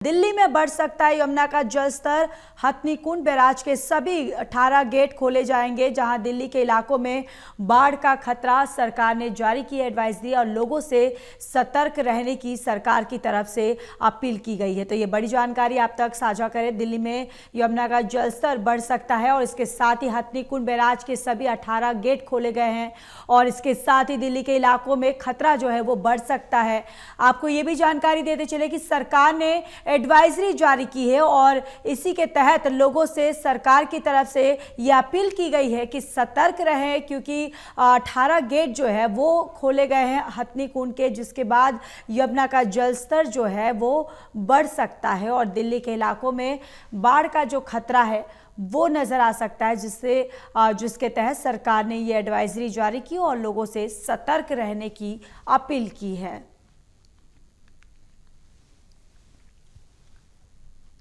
दिल्ली में बढ़ सकता है यमुना का जलस्तर। हथनीकुंड बैराज के सभी 18 गेट खोले जाएंगे, जहां दिल्ली के इलाकों में बाढ़ का खतरा। सरकार ने जारी की एडवाइजरी और लोगों से सतर्क रहने की सरकार की तरफ से अपील की गई है। तो ये बड़ी जानकारी आप तक साझा करें। दिल्ली में यमुना का जलस्तर बढ़ सकता है और इसके साथ ही हथनीकुंड बैराज के सभी 18 गेट खोले गए हैं और इसके साथ ही दिल्ली के इलाकों में खतरा जो है वो बढ़ सकता है। आपको ये भी जानकारी देते चले कि सरकार ने एडवाइजरी जारी की है और इसी के तहत लोगों से सरकार की तरफ से यह अपील की गई है कि सतर्क रहें, क्योंकि 18 गेट जो है वो खोले गए हैं हथनीकुंड के, जिसके बाद यमुना का जलस्तर जो है वो बढ़ सकता है और दिल्ली के इलाकों में बाढ़ का जो खतरा है वो नजर आ सकता है, जिसके तहत सरकार ने ये एडवाइजरी जारी की और लोगों से सतर्क रहने की अपील की है।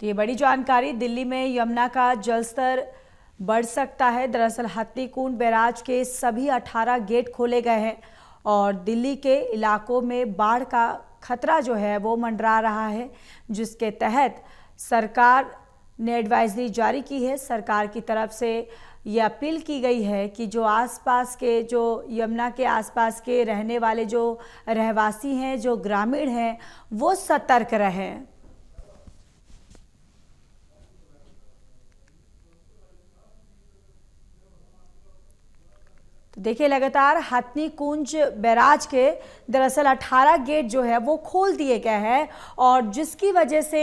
तो ये बड़ी जानकारी, दिल्ली में यमुना का जलस्तर बढ़ सकता है। दरअसल हथनीकुंड बैराज के सभी 18 गेट खोले गए हैं और दिल्ली के इलाकों में बाढ़ का खतरा जो है वो मंडरा रहा है, जिसके तहत सरकार ने एडवाइजरी जारी की है। सरकार की तरफ से ये अपील की गई है कि जो आसपास के, जो यमुना के आसपास के रहने वाले जो रहवासी हैं, जो ग्रामीण हैं, वो सतर्क रहें। देखिए, लगातार हथनीकुंड बैराज के दरअसल 18 गेट जो है वो खोल दिए गए हैं और जिसकी वजह से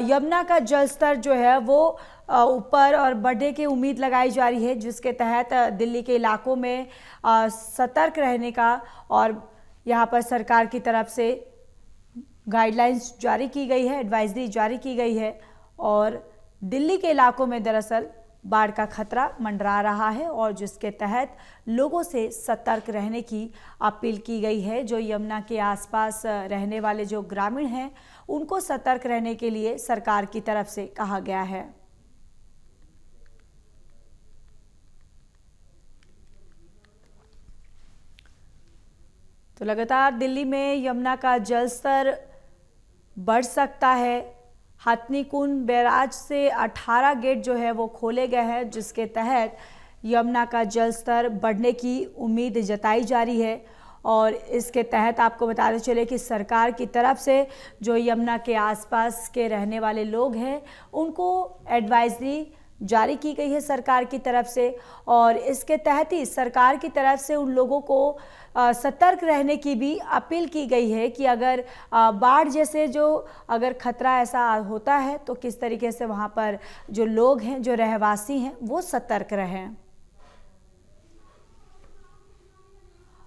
यमुना का जलस्तर जो है वो ऊपर और बढ़ने की उम्मीद लगाई जा रही है, जिसके तहत दिल्ली के इलाकों में सतर्क रहने का और यहाँ पर सरकार की तरफ से गाइडलाइंस जारी की गई है, एडवाइजरी जारी की गई है और दिल्ली के इलाकों में दरअसल बाढ़ का खतरा मंडरा रहा है और जिसके तहत लोगों से सतर्क रहने की अपील की गई है। जो यमुना के आसपास रहने वाले जो ग्रामीण हैं, उनको सतर्क रहने के लिए सरकार की तरफ से कहा गया है। तो लगातार दिल्ली में यमुना का जलस्तर बढ़ सकता है। हथनीकुंड बैराज से 18 गेट जो है वो खोले गए हैं, जिसके तहत यमुना का जलस्तर बढ़ने की उम्मीद जताई जा रही है और इसके तहत आपको बताते चले कि सरकार की तरफ से जो यमुना के आसपास के रहने वाले लोग हैं, उनको एडवाइजरी जारी की गई है सरकार की तरफ से और इसके तहत ही सरकार की तरफ से उन लोगों को सतर्क रहने की भी अपील की गई है कि अगर बाढ़ जैसे जो अगर खतरा ऐसा होता है तो किस तरीके से वहां पर जो लोग हैं, जो रहवासी हैं, वो सतर्क रहें।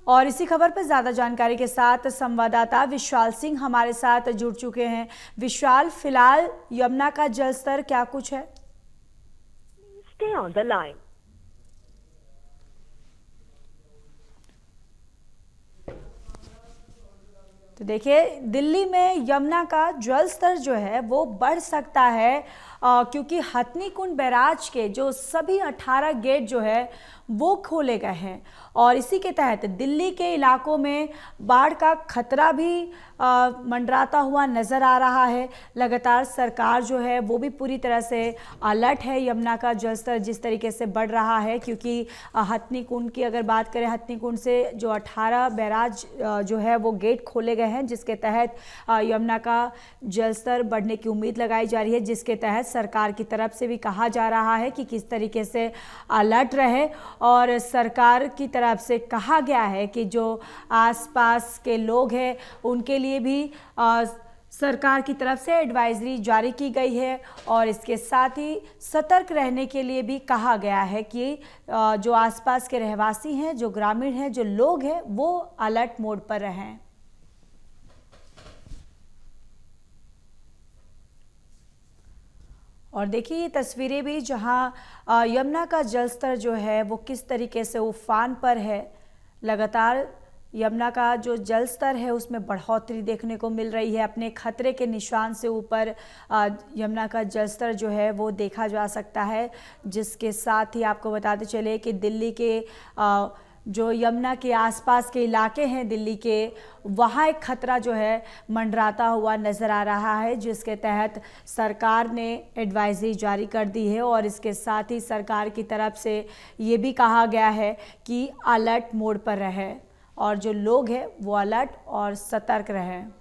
और इसी खबर पर ज्यादा जानकारी के साथ संवाददाता विशाल सिंह हमारे साथ जुड़ चुके हैं। विशाल, फिलहाल यमुना का जलस्तर क्या कुछ है? Stay on the line. तो देखिए, दिल्ली में यमुना का जलस्तर जो है वो बढ़ सकता है क्योंकि हथनीकुंड बैराज के जो सभी 18 गेट जो है वो खोले गए हैं और इसी के तहत दिल्ली के इलाकों में बाढ़ का खतरा भी मंडराता हुआ नज़र आ रहा है। लगातार सरकार जो है वो भी पूरी तरह से अलर्ट है। यमुना का जलस्तर जिस तरीके से बढ़ रहा है, क्योंकि हथनीकुंड की अगर बात करें, हथनीकुंड से जो 18 बैराज जो है वो गेट खोले गए हैं, जिसके तहत यमुना का जलस्तर बढ़ने की उम्मीद लगाई जा रही है, जिसके तहत सरकार की तरफ से भी कहा जा रहा है कि किस तरीके से अलर्ट रहे और सरकार की तरफ से कहा गया है कि जो आसपास के लोग हैं उनके लिए भी सरकार की तरफ से एडवाइजरी जारी की गई है और इसके साथ ही सतर्क रहने के लिए भी कहा गया है कि जो आसपास के रहवासी हैं, जो ग्रामीण हैं, जो लोग हैं, वो अलर्ट मोड पर रहें। और देखिए ये तस्वीरें भी, जहां यमुना का जलस्तर जो है वो किस तरीके से उफान पर है। लगातार यमुना का जो जलस्तर है उसमें बढ़ोतरी देखने को मिल रही है। अपने खतरे के निशान से ऊपर यमुना का जलस्तर जो है वो देखा जा सकता है, जिसके साथ ही आपको बताते चले कि दिल्ली के जो यमुना के आसपास के इलाके हैं दिल्ली के, वहाँ एक खतरा जो है मंडराता हुआ नज़र आ रहा है, जिसके तहत सरकार ने एडवाइजरी जारी कर दी है और इसके साथ ही सरकार की तरफ से ये भी कहा गया है कि अलर्ट मोड पर रहें और जो लोग हैं वो अलर्ट और सतर्क रहें।